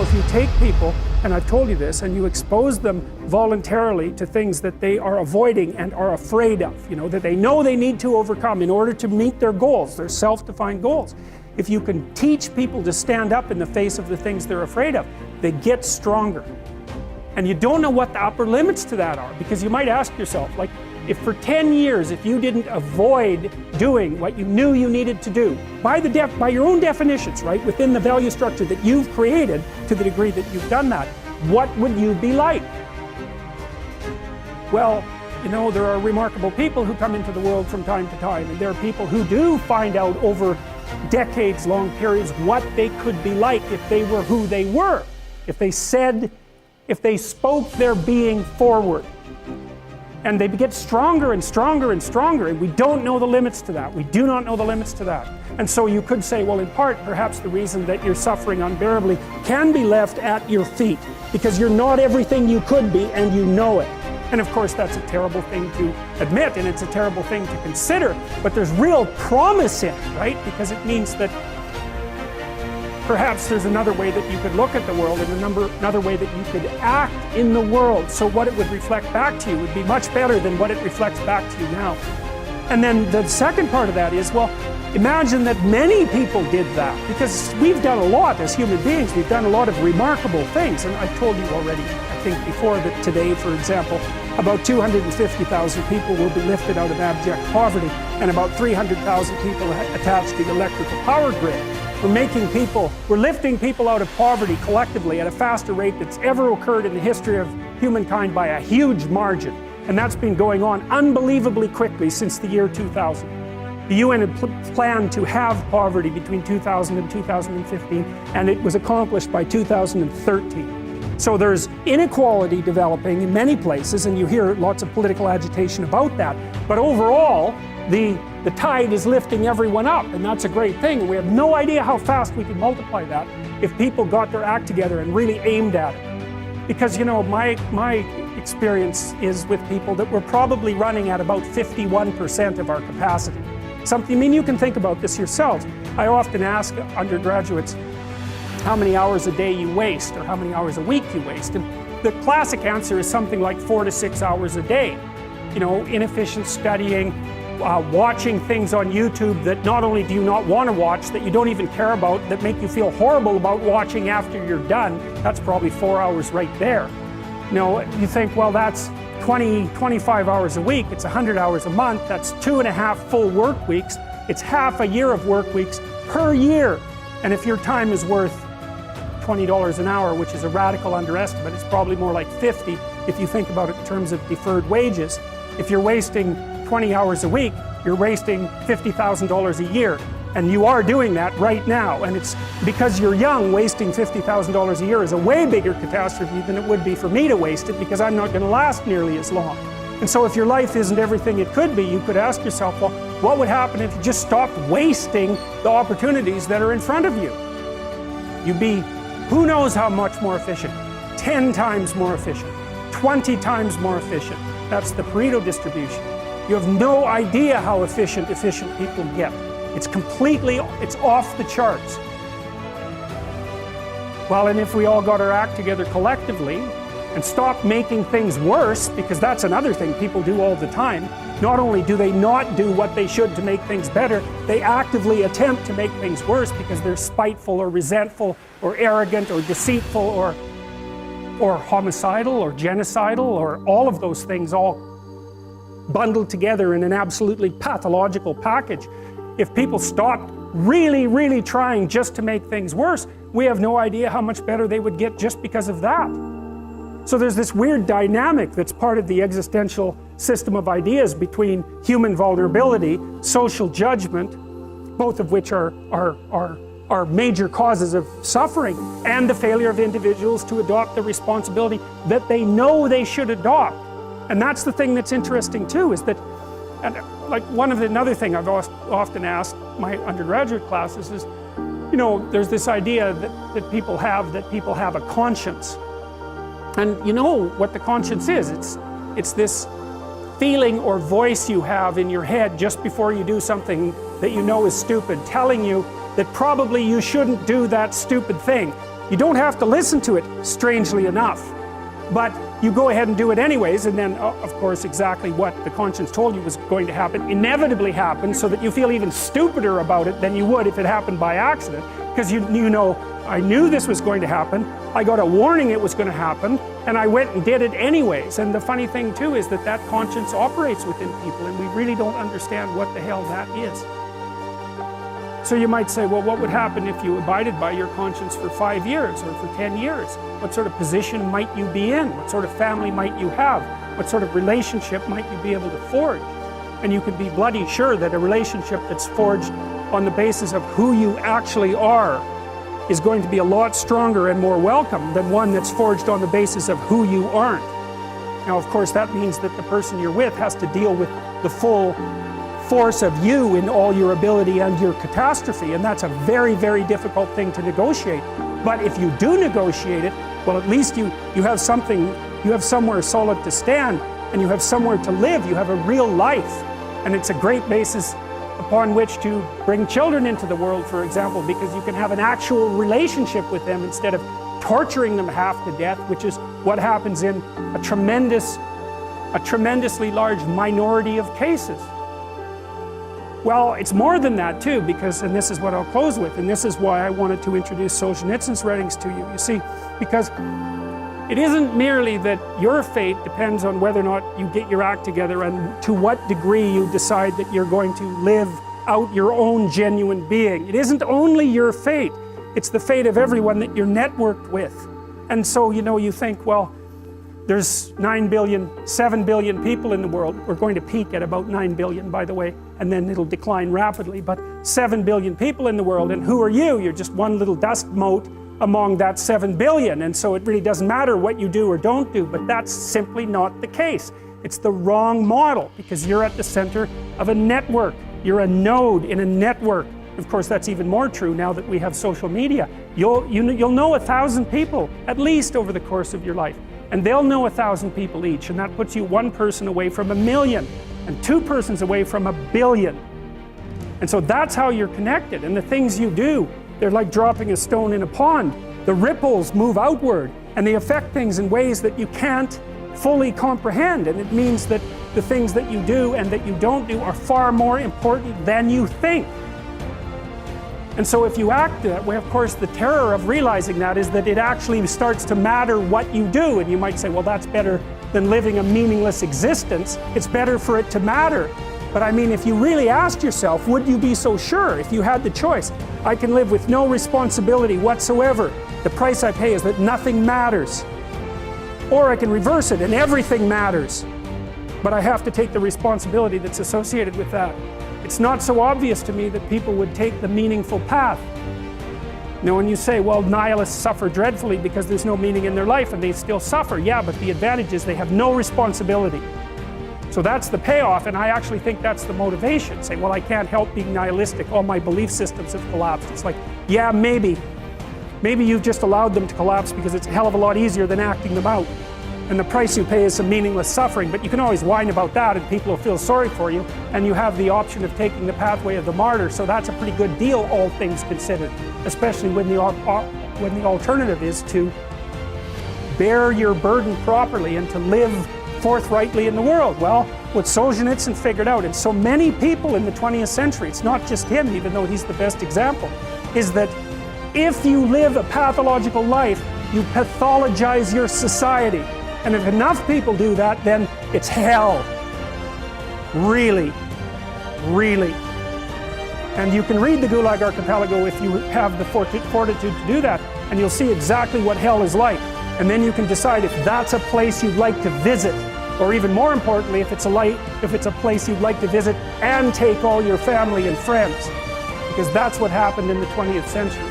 if you take people, and I've told you this, and you expose them voluntarily to things that they are avoiding and are afraid of, that they know they need to overcome in order to meet their goals, their self-defined goals. If you can teach people to stand up in the face of the things they're afraid of, they get stronger. And you don't know what the upper limits to that are, because you might ask yourself, like, if for 10 years, if you didn't avoid doing what you knew you needed to do, by your own definitions, right, within the value structure that you've created, to the degree that you've done that, what would you be like? Well, there are remarkable people who come into the world from time to time, and there are people who do find out over decades-long periods what they could be like if they were who they were, if they spoke their being forward. And they get stronger and stronger and stronger, and we don't know the limits to that. We do not know the limits to that. And so you could say, well, in part, perhaps the reason that you're suffering unbearably can be left at your feet, because you're not everything you could be, and you know it. And of course, that's a terrible thing to admit, and it's a terrible thing to consider, but there's real promise in it, right? Because it means that perhaps there's another way that you could look at the world, and another way that you could act in the world, so what it would reflect back to you would be much better than what it reflects back to you now. And then the second part of that is, well, imagine that many people did that, because we've done a lot as human beings. We've done a lot of remarkable things, and I've told you already, I think before, that today, for example, about 250,000 people will be lifted out of abject poverty, and about 300,000 people attached to the electrical power grid. We're lifting people out of poverty collectively at a faster rate that's ever occurred in the history of humankind by a huge margin. And that's been going on unbelievably quickly since the year 2000. The UN had planned to have poverty between 2000 and 2015, and it was accomplished by 2013. So there's inequality developing in many places, and you hear lots of political agitation about that. But overall, the tide is lifting everyone up, and that's a great thing. And we have no idea how fast we can multiply that if people got their act together and really aimed at it. Because, my experience is with people that we're probably running at about 51% of our capacity. You can think about this yourselves. I often ask undergraduates how many hours a day you waste, or how many hours a week you waste. And the classic answer is something like 4 to 6 hours a day. Inefficient studying, watching things on YouTube that not only do you not want to watch, that you don't even care about, that make you feel horrible about watching after you're done. That's probably 4 hours right there. You think, well, that's 25 hours a week, it's 100 hours a month, that's 2.5 full work weeks, it's half a year of work weeks per year. And if your time is worth $20 an hour, which is a radical underestimate, it's probably more like 50 if you think about it in terms of deferred wages. If you're wasting 20 hours a week, you're wasting $50,000 a year. And you are doing that right now. And it's because you're young, wasting $50,000 a year is a way bigger catastrophe than it would be for me to waste it, because I'm not going to last nearly as long. And so if your life isn't everything it could be, you could ask yourself, well, what would happen if you just stopped wasting the opportunities that are in front of you? You'd be, who knows how much more efficient? 10 times more efficient, 20 times more efficient. That's the Pareto distribution. You have no idea how efficient people get. It's off the charts. Well, and if we all got our act together collectively and stopped making things worse, because that's another thing people do all the time. Not only do they not do what they should to make things better, they actively attempt to make things worse because they're spiteful or resentful or arrogant or deceitful or homicidal or genocidal, or all of those things all bundled together in an absolutely pathological package. If people stopped really, really trying just to make things worse, we have no idea how much better they would get just because of that. So there's this weird dynamic that's part of the existential system of ideas between human vulnerability, social judgment, both of which are major causes of suffering, and the failure of individuals to adopt the responsibility that they know they should adopt. And that's the thing that's interesting too, is that, and like another thing I've often asked my undergraduate classes is, there's this idea that people have a conscience. And you know what the conscience is. It's this feeling or voice you have in your head just before you do something that you know is stupid, telling you that probably you shouldn't do that stupid thing. You don't have to listen to it, strangely enough. But you go ahead and do it anyways, and then, of course, exactly what the conscience told you was going to happen inevitably happens, so that you feel even stupider about it than you would if it happened by accident. Because you know, I knew this was going to happen, I got a warning it was going to happen, and I went and did it anyways. And the funny thing too is that conscience operates within people, and we really don't understand what the hell that is. So you might say, well, what would happen if you abided by your conscience for 5 years or for 10 years? What sort of position might you be in? What sort of family might you have? What sort of relationship might you be able to forge? And you can be bloody sure that a relationship that's forged on the basis of who you actually are is going to be a lot stronger and more welcome than one that's forged on the basis of who you aren't. Now, of course, that means that the person you're with has to deal with the full force of you in all your ability and your catastrophe, and that's a very, very difficult thing to negotiate. But if you do negotiate it, well, at least you have something, you have somewhere solid to stand, and you have somewhere to live, you have a real life, and it's a great basis upon which to bring children into the world, for example, because you can have an actual relationship with them instead of torturing them half to death, which is what happens in a tremendously large minority of cases. Well, it's more than that too, because, and this is what I'll close with, and this is why I wanted to introduce Solzhenitsyn's writings to you. You see, because it isn't merely that your fate depends on whether or not you get your act together and to what degree you decide that you're going to live out your own genuine being. It isn't only your fate, it's the fate of everyone that you're networked with. And so, you know, you think, well, there's 7 billion people in the world. We're going to peak at about 9 billion, by the way, and then it'll decline rapidly, but 7 billion people in the world, and who are you? You're just one little dust mote among that 7 billion, and so it really doesn't matter what you do or don't do, but that's simply not the case. It's the wrong model, because you're at the center of a network. You're a node in a network. Of course, that's even more true now that we have social media. You'll know 1,000 people, at least, over the course of your life. And they'll know 1,000 people each, and that puts you one person away from 1 million, and 2 persons away from 1 billion. And so that's how you're connected, and the things you do, they're like dropping a stone in a pond. The ripples move outward, and they affect things in ways that you can't fully comprehend, and it means that the things that you do and that you don't do are far more important than you think. And so if you act that way, of course, the terror of realizing that is that it actually starts to matter what you do. And you might say, well, that's better than living a meaningless existence. It's better for it to matter. But I mean, if you really asked yourself, would you be so sure if you had the choice? I can live with no responsibility whatsoever. The price I pay is that nothing matters. Or I can reverse it and everything matters. But I have to take the responsibility that's associated with that. It's not so obvious to me that people would take the meaningful path. Now, when you say, well, nihilists suffer dreadfully because there's no meaning in their life and they still suffer, yeah, but the advantage is they have no responsibility. So that's the payoff, and I actually think that's the motivation. Say, well, I can't help being nihilistic. All my belief systems have collapsed. It's like, yeah, maybe. Maybe you've just allowed them to collapse because it's a hell of a lot easier than acting them out. And the price you pay is some meaningless suffering, but you can always whine about that and people will feel sorry for you, and you have the option of taking the pathway of the martyr, so that's a pretty good deal, all things considered, especially when the alternative is to bear your burden properly and to live forthrightly in the world. Well, what Solzhenitsyn figured out, and so many people in the 20th century, it's not just him, even though he's the best example, is that if you live a pathological life, you pathologize your society. And if enough people do that, then it's hell. Really, really. And you can read the Gulag Archipelago if you have the fortitude to do that, and you'll see exactly what hell is like. And then you can decide if that's a place you'd like to visit, or even more importantly, if it's a place you'd like to visit and take all your family and friends, because that's what happened in the 20th century.